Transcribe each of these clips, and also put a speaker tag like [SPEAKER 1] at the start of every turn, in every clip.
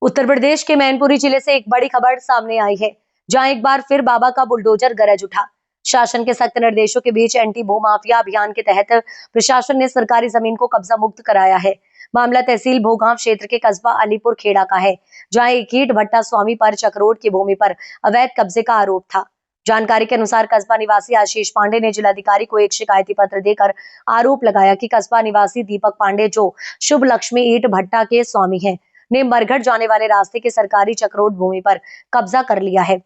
[SPEAKER 1] उत्तर प्रदेश के मैनपुरी जिले से एक बड़ी खबर सामने आई है, जहां एक बार फिर बाबा का बुलडोजर गरज उठा। शासन के सख्त निर्देशों के बीच एंटी भू माफिया अभियान के तहत प्रशासन ने सरकारी जमीन को कब्जा मुक्त कराया है। मामला तहसील भोगांव क्षेत्र के कस्बा अलीपुर खेड़ा का है, जहां एक ईंट भट्टा स्वामी पर चक्रोड की भूमि पर अवैध कब्जे का आरोप था। जानकारी के अनुसार कस्बा निवासी आशीष पांडे ने जिलाधिकारी को एक शिकायती पत्र देकर आरोप लगाया कि कस्बा निवासी दीपक पांडे, जो शुभ लक्ष्मी ईंट भट्टा के स्वामी हैं, ने मरघट जाने वाले रास्ते के सरकारी चक्रोड भूमि पर कब्जा कर लिया है।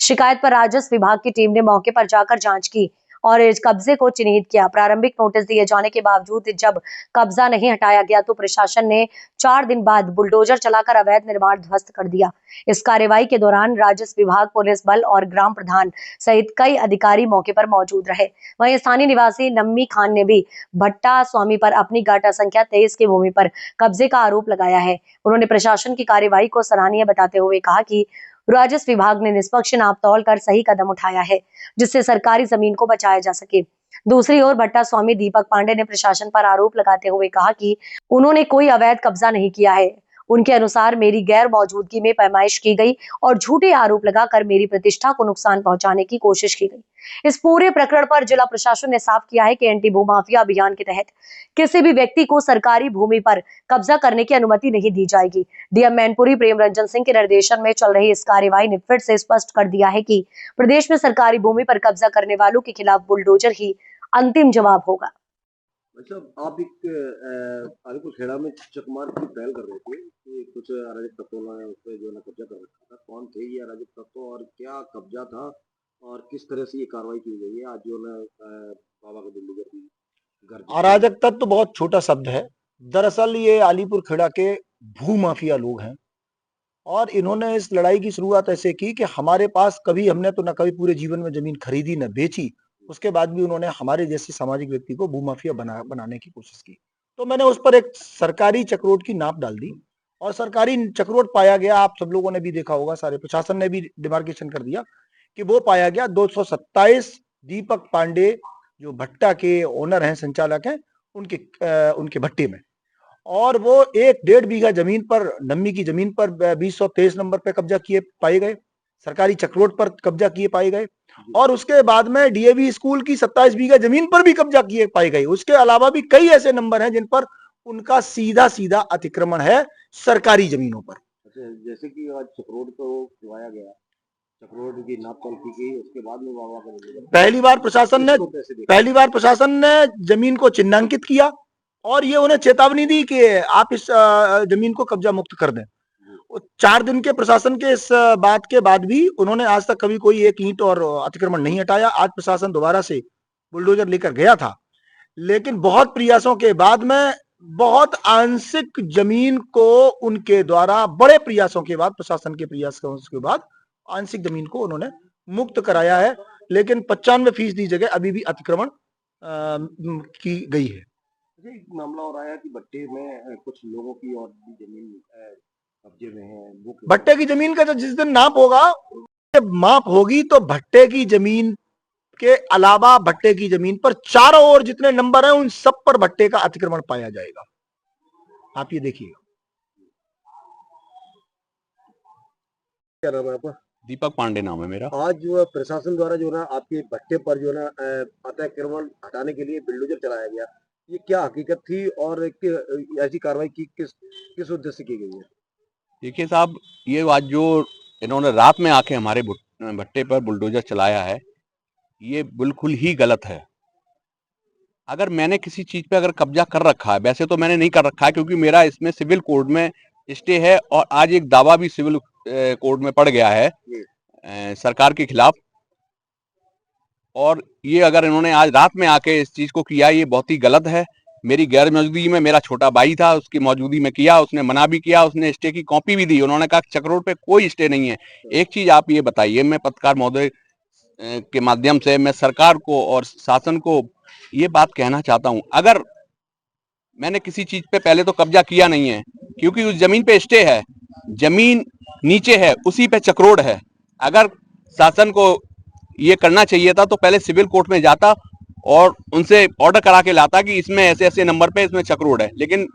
[SPEAKER 1] शिकायत पर राजस्व विभाग की टीम ने मौके पर जाकर जांच की और इस कब्जे को चिन्हित किया। प्रारंभिक नोटिस दिए जाने के बावजूद जब कब्जा नहीं हटाया गया तो प्रशासन ने 4 दिन बाद बुलडोजर चलाकर अवैध निर्माण ध्वस्त कर दिया। इस कार्रवाई के दौरान राजस्व विभाग, पुलिस बल और ग्राम प्रधान सहित कई अधिकारी मौके पर मौजूद रहे। वहीं स्थानीय निवासी नम्मी खान ने भी भट्टा स्वामी पर अपनी गाटा संख्या 23 की भूमि पर कब्जे का आरोप लगाया है। उन्होंने प्रशासन की कार्रवाई को सराहनीय बताते हुए कहा कि राजस्व विभाग ने निष्पक्ष नाप तौल कर सही कदम उठाया है, जिससे सरकारी जमीन को बचाया जा सके। दूसरी ओर भट्टा स्वामी दीपक पांडे ने प्रशासन पर आरोप लगाते हुए कहा कि उन्होंने कोई अवैध कब्जा नहीं किया है। उनके अनुसार मेरी गैर मौजूदगी में पैमाइश की गई और झूठे आरोप लगाकर मेरी प्रतिष्ठा को नुकसान पहुंचाने की कोशिश की गई। इस पूरे प्रकरण पर जिला प्रशासन ने साफ किया है कि एंटी भू माफिया अभियान के तहत किसी भी व्यक्ति को सरकारी भूमि पर कब्जा करने की अनुमति नहीं दी जाएगी। डीएम मैनपुरी प्रेम रंजन सिंह के निर्देशन में चल रही इस कार्रवाई ने फिर से स्पष्ट कर दिया है कि प्रदेश में सरकारी भूमि पर कब्जा करने वालों के खिलाफ बुलडोजर ही अंतिम जवाब होगा।
[SPEAKER 2] अच्छा, आप एक अलीपुर खेड़ा में चकमार की पहल कर रहे थे कि कुछ अराजक तत्वों ने उस पर जो है ना कब्जा कर रखा था। कौन थे ये अराजक तत्व और क्या कब्जा था और किस तरह से ये कार्रवाई की गई है? आज जो है बाबा के बुलडोजर की घर।
[SPEAKER 3] अराजक तत्व बहुत छोटा शब्द है। दरअसल ये अलीपुर खेड़ा के भू माफिया लोग हैं और इन्होंने इस लड़ाई की शुरुआत ऐसे की कि हमारे पास कभी हमने तो न कभी पूरे जीवन में जमीन खरीदी न बेची, उसके बाद भी उन्होंने हमारे जैसे सामाजिक व्यक्ति को भूमाफिया बनाने की कोशिश की। तो मैंने उस पर एक सरकारी चक्रोट की नाप डाल दी और सरकारी चक्रोट पाया गया। आप सब लोगों ने भी देखा होगा, सारे प्रशासन ने भी डिमार्केशन कर दिया कि वो पाया गया 227 दीपक पांडे, जो भट्टा के ओनर हैं, संचालक हैं, उनके भट्टे में। और वो 1.5 बीघा जमीन पर, नम्मी की जमीन पर 2023 नंबर पे कब्जा किए पाए गए, सरकारी चक्रोट पर कब्जा किए पाए गए और उसके बाद में डीएवी स्कूल की 27 बीघा जमीन पर भी कब्जा किए पाए गए। उसके अलावा भी कई ऐसे नंबर हैं जिन पर उनका सीधा सीधा अतिक्रमण है सरकारी जमीनों पर।
[SPEAKER 2] जैसे कि आज चक्रोड को खुलवाया गया, चक्रोड की नाप तोल की गई, उसके बाद में बाबा का
[SPEAKER 3] पहली बार प्रशासन ने जमीन को चिन्हांकित किया और ये उन्हें चेतावनी दी कि आप इस जमीन को कब्जा मुक्त कर दें। 4 दिन के प्रशासन के इस बात के बाद भी उन्होंने आज तक कभी कोई एक ईंट और अतिक्रमण नहीं हटाया। आज प्रशासन दोबारा से बुलडोजर लेकर गया था, लेकिन बहुत प्रयासों के बाद में, बहुत आंशिक जमीन को उनके द्वारा, बड़े प्रयासों के बाद, प्रशासन के प्रयासों के बाद आंशिक जमीन को उन्होंने मुक्त कराया है, लेकिन 95% जगह अभी भी अतिक्रमण की गई है।
[SPEAKER 2] एक मामला हो रहा है कि भट्टे में कुछ लोगों की और भी जमीन कब्जे में है।
[SPEAKER 3] भट्टे की जमीन का जिस दिन नाप होगा, माप होगी, तो भट्टे की जमीन के अलावा भट्टे की जमीन पर चारों ओर जितने नंबर हैं उन सब पर भट्टे का अतिक्रमण पाया जाएगा। आप ये देखिएगा।
[SPEAKER 2] क्या नाम है आपका?
[SPEAKER 4] दीपक पांडे नाम है मेरा।
[SPEAKER 2] आज जो है प्रशासन द्वारा जो है ना आपके भट्टे पर जो है ना अतिक्रमण हटाने के लिए बुलडोजर चलाया गया, ये क्या हकीकत थी और ऐसी कार्रवाई की किस उद्देश्य से की गई है?
[SPEAKER 4] देखिए साहब, ये आज जो इन्होंने रात में आके हमारे भट्टे पर बुलडोजर चलाया है, ये बिल्कुल ही गलत है। अगर मैंने किसी चीज पे अगर कब्जा कर रखा है, वैसे तो मैंने नहीं कर रखा है क्योंकि मेरा इसमें सिविल कोड में स्टे है और आज एक दावा भी सिविल कोड में पड़ गया है सरकार के खिलाफ। और ये अगर इन्होंने आज रात में आके इस चीज को किया, ये बहुत ही गलत है। मेरी गैर मौजूदगी में, मेरा छोटा भाई था, उसकी मौजूदगी में किया, उसने मना भी किया, उसने स्टे की कॉपी भी दी। उन्होंने कहा चक्रोड पे कोई स्टे नहीं है। एक चीज आप ये बताइए, मैं पत्रकार महोदय के माध्यम से मैं सरकार को और शासन को ये बात कहना चाहता हूं, अगर मैंने किसी चीज पे पहले तो कब्जा किया नहीं है, क्योंकि उस जमीन पे स्टे है, जमीन नीचे है, उसी पे चक्रोड है। अगर शासन को ये करना चाहिए था तो पहले सिविल कोर्ट में जाता और उनसे ऑर्डर करा के लाता कि इसमें ऐसे ऐसे नंबर पे इसमें चक्रोड है। लेकिन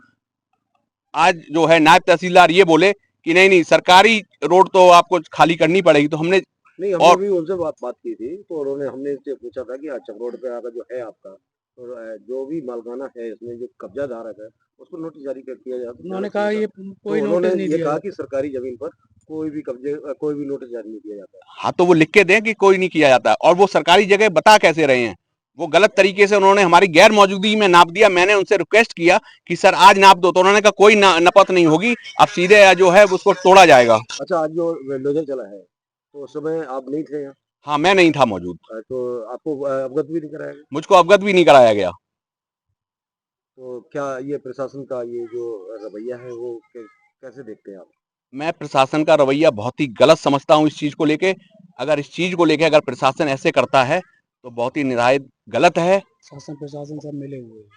[SPEAKER 4] आज जो है नायब तहसीलदार ये बोले कि नहीं नहीं सरकारी रोड तो आपको खाली करनी पड़ेगी, तो हमने
[SPEAKER 2] नहीं, हमने
[SPEAKER 4] और
[SPEAKER 2] भी उनसे बात की थी, तो उन्होंने हमने इनसे पूछा था कि अच्छा रोड पे अगर जो है आपका तो जो भी मालकाना है इसमें जो कब्जादार है उसको नोटिस जारी कर किया जाए।
[SPEAKER 5] उन्होंने कहा ये
[SPEAKER 2] तो
[SPEAKER 5] कोई
[SPEAKER 2] उन्होंने
[SPEAKER 5] नोटिस नहीं
[SPEAKER 2] ये
[SPEAKER 5] दिया
[SPEAKER 2] कहा
[SPEAKER 5] जाता।
[SPEAKER 2] कि सरकारी जमीन पर कोई भी नोटिस जारी नहीं किया जाता है।
[SPEAKER 4] हाँ तो वो लिख के दें कि कोई नहीं किया जाता, और वो सरकारी जगह बता कैसे रहे हैं, वो गलत तरीके से उन्होंने हमारी गैर मौजूदगी में नाप दिया। मैंने उनसे रिक्वेस्ट किया कि सर आज नाप दो, तो उन्होंने कहा कोई नपत नहीं होगी, अब सीधे जो है उसको तोड़ा जाएगा।
[SPEAKER 2] अच्छा, आज जो बुलडोजर चला है तो उस समय आप नहीं थे यहाँ?
[SPEAKER 4] हाँ मैं नहीं था मौजूद,
[SPEAKER 2] तो आपको अवगत भी नहीं कराया गया?
[SPEAKER 4] मुझको अवगत भी नहीं कराया गया।
[SPEAKER 2] तो क्या ये प्रशासन का ये जो रवैया है वो कैसे देखते हैं आप?
[SPEAKER 4] मैं प्रशासन का रवैया बहुत ही गलत समझता हूँ इस चीज को लेके। अगर इस चीज को लेके अगर प्रशासन ऐसे करता है तो बहुत ही निरायत गलत है।
[SPEAKER 5] शासन प्रशासन सब मिले हुए हैं।